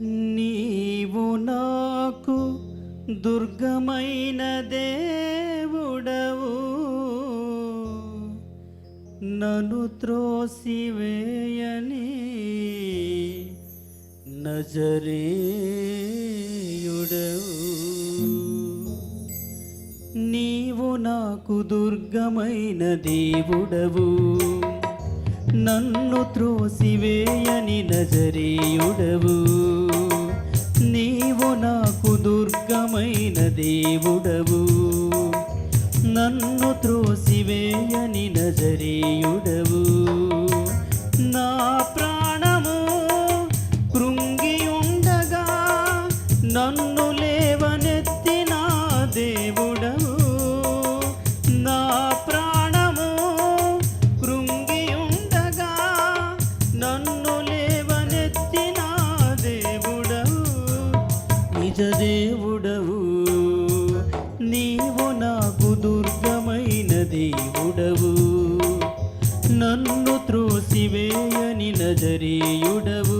నీవు నాకు దుర్గమైన దేవుడవు, నన్ను త్రోసివేయని నజరేయుడవు. నీవు నాకు దుర్గమైన దేవుడవు, నన్ను త్రోసివేయని నజరేయుడవు. నీవు నాకు దుర్గమైన దేవుడవు, నన్ను త్రోసివేయని నజరేయుడవు. నా ప్రాణము కృంగియుండగా నన్ను లేవనెత్తిన దేవుడవు. నా ప్రాణము కృంగియుండగా నన్ను లేవనెత్తిన దేవుడవు, నిజ దేవుడవు. నీవు నాకు దుర్గమైన దేవుడవు, నన్ను త్రోసివేయని నజరేయుడవు.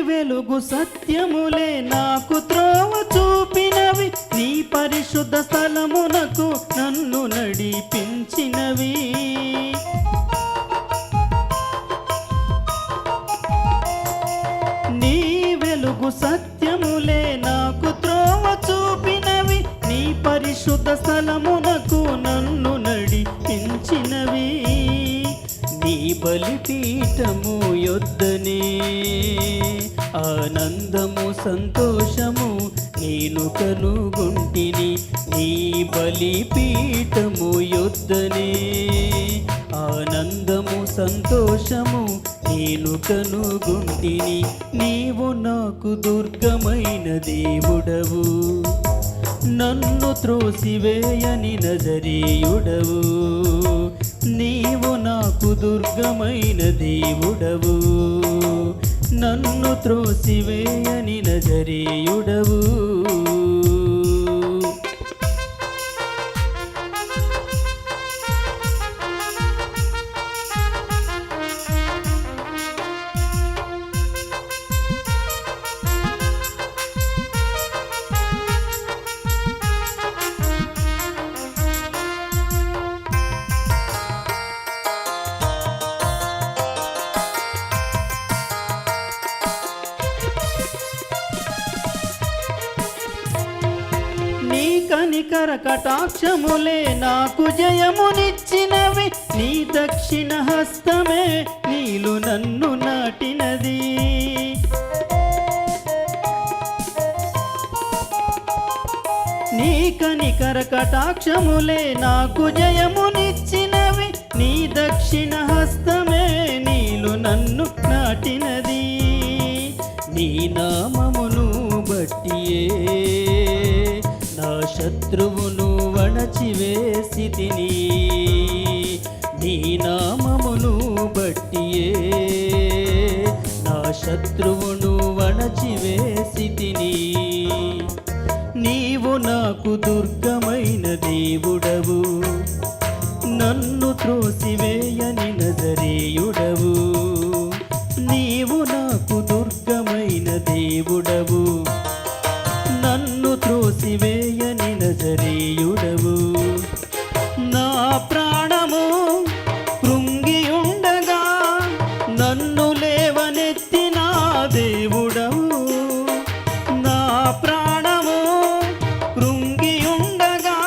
వెలుగు సత్యములే నాకు త్రోవ చూపినవి, నీ పరిశుద్ధ స్థలమునకు నన్ను నడిపించినవి. నీ వెలుగు సత్యములే నాకు త్రోవ చూపినవి, నీ పరిశుద్ధ స్థలమునకు నన్ను నడిపించినవి. నీ బలిపీఠము యొద్దనే ఆనందము సంతోషము నేను కనుగొంటిని. నీ బలిపీఠము యొద్దనే ఆనందము సంతోషము నేను కనుగొంటిని. నీవు నాకు దుర్గమైన దేవుడవు, నన్ను త్రోసివేయని నజరేయుడవు. నీవు నాకు దుర్గమైన దేవుడవు, నన్ను త్రోసివేయని నజరేయుడవు. కనికర కటాక్షములే నాకు జయమునిచ్చినవి, నీ దక్షిణ హస్తమే నీలు నన్ను నాటినది. నీ కనికర కటాక్షములే నాకు జయమునిచ్చినవి, నీ దక్షిణ హస్తమే నీలు నన్ను నాటినది. నీ నామమును బట్టియే నా శత్రువును వణచివేసితిని. నీ నామమును బట్టియే నా శత్రువును వణచివేసితిని. నీవు నాకు దుర్గమైన దేవుడవు, నన్ను త్రోసివేయని నజరేయుడవు. నీవు నాకు దుర్గమైన దేవుడవు, నన్ను త్రోసివేయని నజరేయుడవు. నా ప్రాణము కృంగియుండగా నన్ను లేవనెత్తిన దేవుడవు. నా ప్రాణము కృంగియుండగా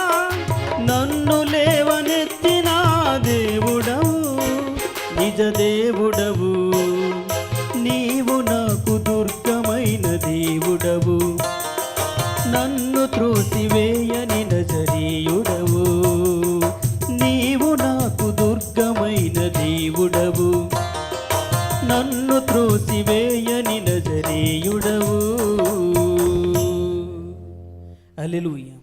నన్ను లేవనెత్తిన దేవుడవు, నిజ దేవుడవు. నీవు నాకు దుర్గమైన దేవుడవు, నన్ను త్రోసి త్రోసివేయని నజరీయుడవు, నీవు నాకు దుర్గమైన దేవుడవు, నన్ను త్రోసివేయని నజరీయుడవు. హల్లెలూయా.